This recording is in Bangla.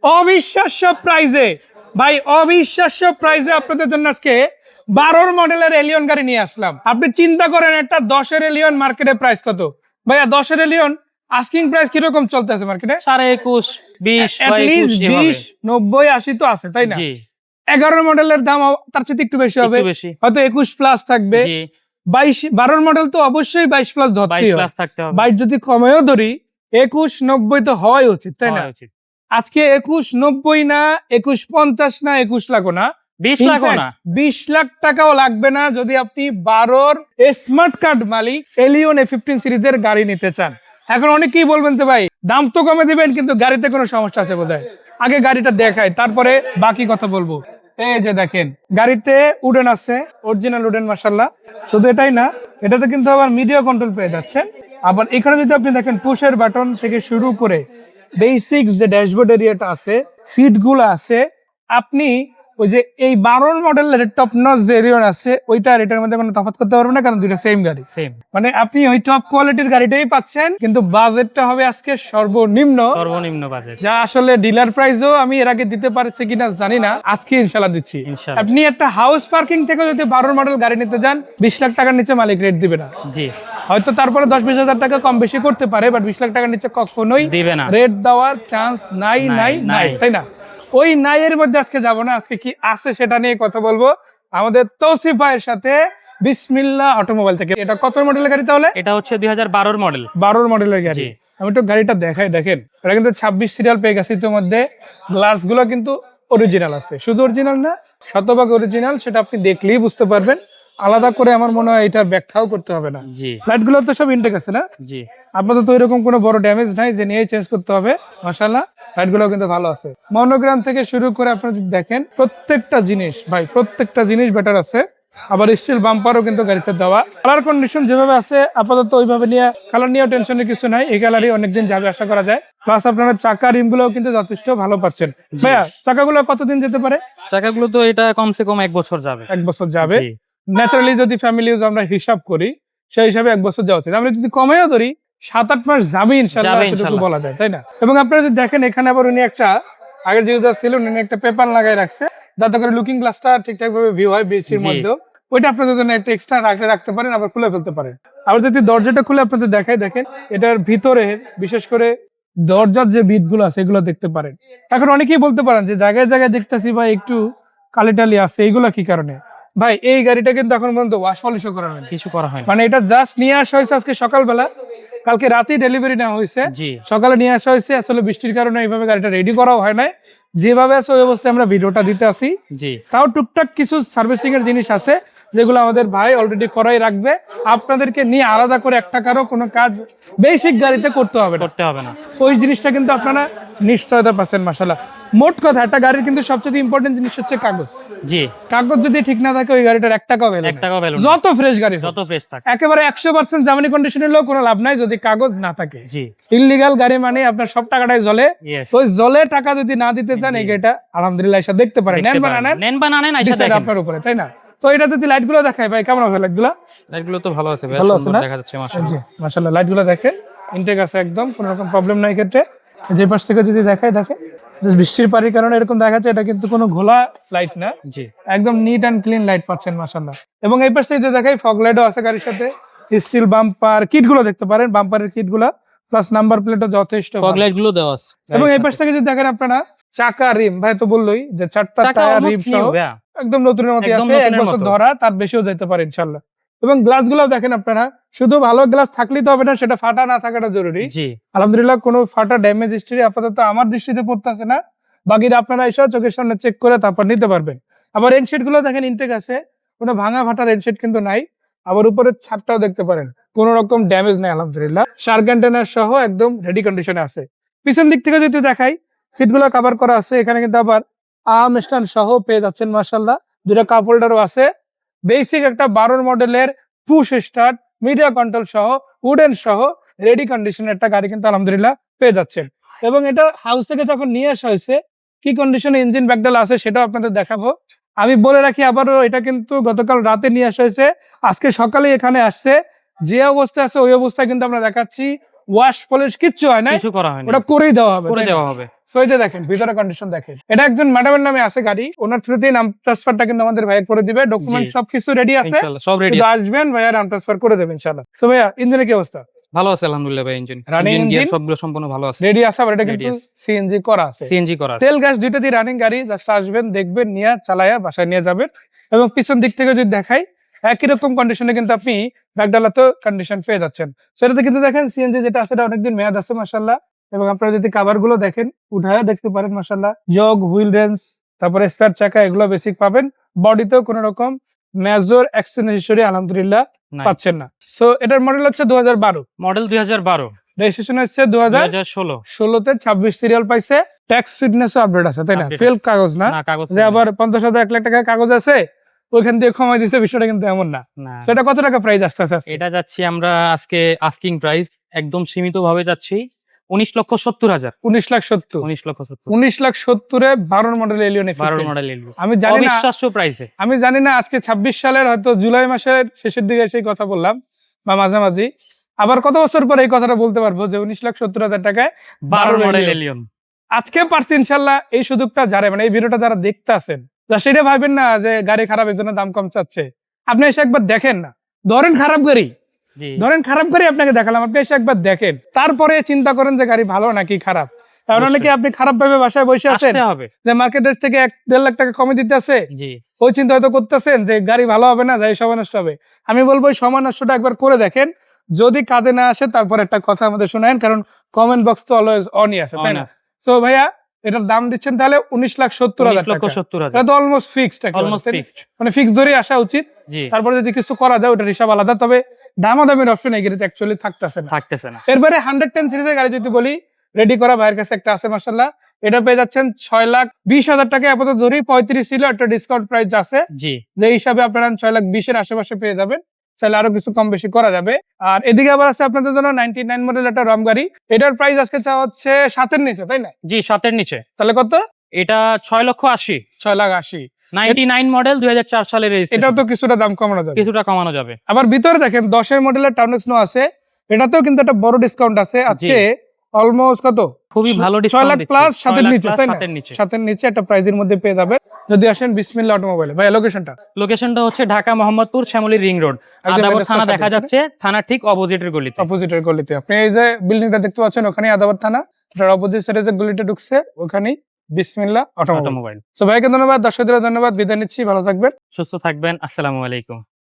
অবিশ্বাস্য প্রাইজে ভাই, অবিশ্বাস্য প্রাইজে আপনাদের জন্য আজকে 12 মডেলের এলিয়ন গাড়ি নিয়ে আসলাম। আপনি চিন্তা করেন একটা 10-এর এলিয়ন মার্কেটে প্রাইস কত ভাইয়া? 10-এর এলিয়ন আস্কিং প্রাইস কিরকম চলতেছে মার্কেটে? 21.5 20 20 90 80 তো আছে, তাই না? 11 মডেলের দাম তার চেয়ে একটু বেশি হবে, হয়তো 21 প্লাস থাকবে। 12 মডেল তো অবশ্যই 22 প্লাস ধরতেই হবে, 22 যদি কমেও ধরি 21 90 তো হওয়াই উচিত, তাই না? আজকে 21 90 না, 21 50 না, 21 লাখ না, 20 লাখ না, 20 লাখ টাকাও লাগবে না যদি আপনি 12-র স্মার্ট কার্ড মালিক এলিয়ন A15 সিরিজের গাড়ি নিতে চান। এখন অনেকেই বলবেন তো ভাই দাম তো কমে দিবেন, কিন্তু গাড়িতে কোনো সমস্যা আছে বোধহয়। আগে গাড়িটা দেখাই, তারপরে বাকি কথা বলবো। এই যে দেখেন গাড়িতে উডেন আছে, অরিজিনাল উডেন মাশাআল্লাহ। শুধু এটাই না, এটাতে কিন্তু আবার মিডিয়া কন্ট্রোল পেয়ে যাচ্ছেন। আবার এখানে যদি আপনি দেখেন পুশের বাটন থেকে শুরু করে বেসিক যে ড্যাশবোর্ড এরিয়াটা আছে, সিট গুলো আছে, আপনি ওই যে এই 12 মডেলের টপ নচ যে এরিয়ন আছে ওইটা আর এটার মধ্যে কোনো তফাৎ করতে পারবেন না, কারণ দুইটা সেম গাড়ি। মানে আপনি ওই টপ কোয়ালিটির গাড়িটাই পাচ্ছেন, কিন্তু বাজেটটা হবে আজকে সর্বনিম্ন বাজেট, যা আসলে ডিলার প্রাইসও আমি এর আগে দিতে পারছি কিনা জানি না, আজকে ইনশাআল্লাহ দিচ্ছি। আপনি একটা হাউস পার্কিং থেকে যদি 12 মডেল গাড়ি নিতে যান 20 লাখ টাকার নিচে মালিক রেট দিবে না। হয়তো তারপরে 10-20 হাজার টাকা কম বেশি করতে পারে, বাট 20 লাখ টাকার নিচে কখনোই দিবে না, রেট দেওয়ার চান্স নাই, তাই না? ওই নাই এর মধ্যে আজকে যাব না, আজকে কি আছে সেটা নিয়ে কথা বলবো আমাদের তৌসিফ ভাইয়ের সাথে, বিসমিল্লাহ অটোমোবাইল থেকে। এটা কত মডেলের গাড়ি তাহলে? এটা হচ্ছে 2012 মডেল, 12 মডেলের গাড়ি। আমি একটু গাড়িটা দেখাই, দেখেন এটা কিন্তু 26 সিরিয়াল পেয়ে গেছে ইতিমধ্যে। গ্লাস গুলো কিন্তু অরিজিনাল আছে, শুধু অরিজিনাল না, শতভাগ অরিজিনাল, সেটা আপনি দেখলেই বুঝতে পারবেন। আলাদা করে আমার মনে হয় এটা ব্যাখ্যাও করতে হবে না। লাইট গুলো তো সব ইনটেক আছে না? আপাতত এরকম কোনো বড় ড্যামেজ নাই যে নিয়ে চেঞ্জ করতে হবে, মাশাআল্লাহ। লাইট গুলো কিন্তু ভালো আছে, মনোগ্রাম থেকে শুরু করে আপনারা যদি দেখেন প্রত্যেকটা জিনিস ভাই, প্রত্যেকটা জিনিস বেটার আছে। আবার স্টিল বাম্পারও কিন্তু গাড়িতে দেওয়া। কালার কন্ডিশন যেভাবে আছে আপাতত ওইভাবে নিয়ে, কালার নিয়েও টেনশনের কিছু নাই, এই কালারই অনেকদিন যাবে আশা করা যায়। প্লাস আপনারা চাকা রিম গুলো কিন্তু যথেষ্ট ভালো পাচ্ছেন। ভাইয়া চাকাগুলো কতদিন যেতে পারে? চাকাগুলো তো এটা কমসে কম 1 বছর যাবে। 1 বছর যাবে ন্যাচারালি, যদি ফ্যামিলি আমরা হিসাব করি সেই হিসাবে 1 বছর যাওয়া উচিত। আমরা যদি কমেও ধরি 7-8 মাস যাবে ইনশাআল্লাহ, এতটুকু বলা যায়, তাই না? এবং আপনারা যদি দেখেন এখানে আবার উনি একটা আগের যে ইউজার ছিল উনি একটা পেপার লাগাই রাখছে যাতে করে লুকিং গ্লাসটা ঠিকঠাক ভাবে ভিউ হয় বৃষ্টির মধ্যেও। ওইটা আপনাদের জন্য একটা এক্সট্রা রাখতে পারেন, আবার খুলে ফেলতে পারেন। আবার যদি দরজাটা খুলে আপনাদের দেখাই, দেখেন এটার ভিতরে বিশেষ করে দরজার যে বিট গুলো আছে এগুলো দেখতে পারেন। এখন অনেকেই বলতে পারেন যে জায়গায় জায়গায় দেখতেছি ভাই একটু কালিটালি আছে, এইগুলো কি কারণে? ভাই এই গাড়িটা কিন্তু এখন পর্যন্ত ওয়াশ পলিশও করা হয়নি, কিছু করা হয়নি। মানে এটা জাস্ট নিয়ে আসা হয়েছে আজকে সকালবেলা, কালকে রাতেই ডেলিভারি নেওয়া হয়েছে, সকালে নিয়ে আসা হয়েছে। আসলে বৃষ্টির কারণে এইভাবে গাড়িটা রেডি করাও হয় না, যেভাবে আছে ওই অবস্থায় আমরা ভিডিওটা দিতে আসি। তাও টুকটাক কিছু সার্ভিসিং এর জিনিস আছে যেগুলো আমাদের ভাই অলরেডি করাই রাখবে, আপনাদেরকে নিয়ে আলাদা করে একটা কারো কোনো কাজ বেসিক গাড়িতে করতে হবে না। ওই জিনিসটা কিন্তু আপনারা নিশ্চয়তা পাচ্ছেন মাশাআল্লাহ। মোট কথা একটা গাড়ির কিন্তু সবচেয়ে ইম্পর্টেন্ট জিনিস হচ্ছে কাগজ। কাগজ যদি ঠিক না থাকে ওই গাড়িটার 1 টাকাও ভ্যালু নেই, যত ফ্রেশ গাড়ি, যত ফ্রেশ থাকে, একেবারে 100% জামানি কন্ডিশনের লোক কোনো লাভ নাই যদি কাগজ না থাকে। ইললিগাল গাড়ি মানে আপনার সব টাকাটাই জলে, ওই জলে টাকা যদি না দিতে চান এই গাড়িটা আলহামদুলিল্লাহ এসে দেখতে পারেন, নেন বা না নেন আপনার উপরে, তাই না? তো এটা যদি লাইট গুলো দেখায় ভাই কেমন হবে? লাইট গুলো তো ভালো আছে, ভালো সুন্দর দেখা যাচ্ছে মাশাআল্লাহ। লাইট গুলো দেখেন ইনটেক আছে একদম, কোনো রকম প্রবলেম নাই ক্ষেত্রে। যে পাশ থেকে যদি দেখায় দেখেন বৃষ্টির পানির কারণে এরকম দেখাচ্ছে, এটা কিন্তু কোনো ঘোলা লাইট না, একদম নিট এন্ড ক্লিন লাইট পাচ্ছেন মাশাআল্লাহ। এবং এই পাশ থেকে যদি দেখাই ফগ লাইটও আছে গাড়ির সাথে, স্টিল বাম্পার কিট গুলো দেখতে পারেন, বাম্পারের কিট গুলা, প্লাস নাম্বার প্লেটও যথেষ্ট, ফগ লাইট গুলো দেওয়া আছে। এবং এই পাশ থেকে যদি দেখেন আপনারা চাকা রিম, ভাই তো বললোই যে 4টা টায়ার রিম সহ একদম নতুনের মতো আছে, 1 বছর ধরা, তার বেশিও যেতে পারে ইনশাআল্লাহ। এবং গ্লাস গুলো দেখেন আপনারা, শুধু ভালো গ্লাস থাকলেই তো হবে না, সেটা ফাটা না থাকাটা জরুরি। আলহামদুলিল্লাহ কোনো ফাটা ড্যামেজ হিস্টরি আপাতত আমার দৃষ্টিতে পড়তেছে না, বাকিটা আপনারা এসে চোখের সামনে চেক করে তারপর নিতে পারবেন। আবার রেনশেড গুলো দেখেন ইনটেক আছে, কোনো ভাঙা ফাটা রেনশেড কিন্তু নাই। আবার উপরের ছাদটাও দেখতে পারেন কোনো রকম ড্যামেজ নাই আলহামদুলিল্লাহ, শার্ক কন্টেনার সহ একদম রেডি কন্ডিশনে আছে। পিছন দিক থেকে যদি দেখাই সিট গুলো কভার করা আছে, এখানে কিন্তু আবার আর্ম স্ট্যান্ড সহ পেয়ে যাচ্ছেন মাশাআল্লাহ, 2টা কাপ হোল্ডারও আছে। বেসিক একটা 12 মডেলের পুশ স্টার্ট মিডিয়া কন্ট্রোল সহ উডেন সহ রেডি কন্ডিশনের একটা গাড়ি কিন্তু আলহামদুলিল্লাহ পেয়ে যাচ্ছেন। এবং এটা হাউস থেকে যখন নিয়ে আসা হয়েছে কি কন্ডিশনে ইঞ্জিন ব্যাকডাল আছে সেটাও আপনাদের দেখাবো। আমি বলে রাখি আবারও, এটা কিন্তু গতকাল রাতে নিয়ে আসা হয়েছে, আজকে সকালে এখানে আসছে। যে অবস্থায় আছে ওই অবস্থায় কিন্তু আমরা দেখাচ্ছি। ওয়াশ পলিশ কিচ্ছু হয় না, কিছু করা হয়নি, ওটা করেই দেওয়া হবে, করে তাই না? দেওয়া হবে। So এই যে দেখেন ভিতরে কন্ডিশন দেখেন, এটা একজন ম্যাডামের নামে আছে গাড়ি, ওনার থ্রুতেই নাম ট্রান্সফারটা কিন্তু আমাদের ভাইয়ের করে দিবে, ডকুমেন্ট জি। সবকিছু রেডি আছে, ইনশাআল্লাহ সব রেডি শুধু আছে। আসবেন ভাইয়া নাম ট্রান্সফার করে দেবেন ইনশাআল্লাহ। তো ভাইয়া ইঞ্জিনের কি অবস্থা? ভালো আছে আলহামদুলিল্লাহ ভাই, ইঞ্জিন Running গিয়ার engine? সবগুলো সম্পূর্ণ ভালো আছে, রেডি আছে, আবার এটা Ready কিন্তু আছে। সিএনজি করা আছে, সিএনজি করা আছে। তেল গ্যাস দুইটা দিয়ে রানিং গাড়ি, জাস্ট আসবেন দেখবেন, নিয়ে চালায়া বাসায় নিয়ে যাবেন। এবং পিছন দিক থেকে যদি দেখাই একই রকম কন্ডিশনে কিন্তু আপনি ব্যাকডালাতেও কন্ডিশন পেয়ে যাচ্ছেন। সেটাতে কিন্তু দেখেন সিএনজি যেটা আছে এটা অনেকদিন মেয়াদ আছে মাশাআল্লাহ। এবং আপনারা যদি কভার গুলো দেখেন উঠায় দেখতে পারেন মাশাআল্লাহ, জগ, হুইল রেঞ্জ, তারপরে স্পেয়ার চাকা এগুলো বেসিক পাবেন। বডিতেও কোনো রকম মেজর অ্যাক্সেসরি আলহামদুলিল্লাহ নাই। পাচ্ছেন না। সো এটার মডেল হচ্ছে 2012, মডেল 2012, রেজিস্ট্রেশন হচ্ছে 2016, 2016 26 সিরিয়াল পাইছে, ট্যাক্স ফিটনেস আপডেট আছে, তাই না? Update ফেল আছে। কাগজ না, না কাগজ যে আবার 50,000 1 লাখ টাকা কাগজ আছে ওইখান দিয়ে কমাই দিছে, বিষয়টা কিন্তু এমন না। না। সেটা কত টাকা প্রাইস আসতেছে আজকে? এটা যাচ্ছি আমরা আজকে আস্কিং প্রাইস একদম সীমিত ভাবে যাচ্ছি 19,70,000, 19,70,000, 19,70,000 19,70,000 12 মডেল এলিয়ন 12 মডেল এলবি, আমি জানি না, অবিশ্বাস্য প্রাইসে। আমি জানি না আজকে 26 সালের হয়তো জুলাই মাসের শেষের দিকে সেই কথা বললাম বা মাঝামাঝি, আবার কত বছর পরে এই কথাটা বলতে পারবো যে 19,70,000 টাকায় 12 মডেল এলিয়ন। এলিয়ন। আজকে পারছি ইনশাল্লাহ, এই সুযোগটা যারা মানে এই ভিডিওটা যারা দেখতে আছেন, সেটা ভাবেন না যে গাড়ি খারাপ এর জন্য দাম কম চাচ্ছে। আপনি এসে একবার দেখেন না, ধরেন খারাপ গাড়ি, জি ধরেন খারাপ গাড়ি আপনাকে দেখালাম, আপনি এসে একবার দেখেন, তারপরে চিন্তা করেন যে গাড়ি ভালো নাকি খারাপ। কারণ অবশ্যই। অনেকে আপনি খারাপ ভাবে বাসায় বসে আছেন আসতে হবে। যে মার্কেট রেট থেকে 1-1.5 লাখ টাকা কমে দিতে আছে, জি ওই চিন্তা হয়তো করতেছেন যে গাড়ি ভালো হবে না, যাই সময় নষ্ট হবে। আমি বলবো ওই সময় নষ্টটা একবার করে দেখেন, যদি কাজে না আসে তারপর একটা কথা আমাদের শোনায়েন, কারণ কমেন্ট বক্স তো অলওয়েজ অনই আছে, তাই না? সো ভাইয়া এটার দাম দিচ্ছেন তাহলে 19,70,000 টাকা, 19,70,000 এটা তো অলমোস্ট ফিক্সড, অলমোস্ট ফিক্সড। মানে ফিক্স ধরে আসা উচিত। জি তারপরে যদি কিছু করা যায় ওটার হিসাব আলাদা, তবে দামাদামির অপশন এই গাড়িতে অ্যাকচুয়ালি থাকতেছে না। থাকতেছে না। এরপরে 110 সিরিজের গাড়ি যদি বলি, রেডি করা ভাইয়ের কাছে একটা আছে মাশাআল্লাহ, এটা পেয়ে যাচ্ছেন 6,20,000 টাকা আপাতত ধরি, 35 ছিল একটা ডিসকাউন্ট প্রাইস আছে, জি যে হিসাবে আপনারা 6,20,000 এর আশেপাশে পেয়ে যাবেন। তাহলে আরো কিছু কম বেশি করা যাবে। আর এদিকে আবার আছে আপনাদের জন্য 99 মডেল একটা রম গাড়ি, এটার প্রাইস আজকে চাওয়া হচ্ছে 7 এর নিচে, তাই না? জি 7 এর নিচে। তাহলে কত? এটা 6,80,000, 6,80,000। 99 মডেল 2004 সালের এটাও রেজিস্ট্রেশন, তো কিছুটা দাম কমানো যাবে। কিছুটা কমানো যাবে। আবার ভিতরে দেখেন 10 এর মডেলের টাউনেক্স নো আছে, এটাতেও কিন্তু একটা বড় ডিসকাউন্ট আছে আজকে, অলমোস্ট কত? খুবই ভালো 6 ডিসকাউন্ট লাখ দিচ্ছি, প্লাস 7 এর 6 লাখ নিচে, প্লাস তাই না? 7 এর নিচে। 7 এর নিচে একটা প্রাইজের মধ্যে পেয়ে যাবে যদি আসেন বিসমিল্লাহ অটোমোবাইলে। ভাই লোকেশনটা? লোকেশনটা হচ্ছে ঢাকা মোহাম্মদপুর শ্যামলী রিং রোড, আদাবর থানা দেখা যাচ্ছে, থানা ঠিক অপোজিটের গলিতে। অপোজিটের গলিতে। আপনি এই যে বিল্ডিংটা দেখতে পাচ্ছেন ওখানে আদাবর থানা, এটার অপোজিট সাইডে যে গলিটা ঢুকছে ওখানেই বিসমিল্লাহ অটোমোবাইল। অটোমোবাইল। সো ভাইকে ধন্যবাদ, দর্শকদের ধন্যবাদ, বিদায় নিচ্ছি, ভালো থাকবেন, সুস্থ থাকবেন। আসসালামু আলাইকুম।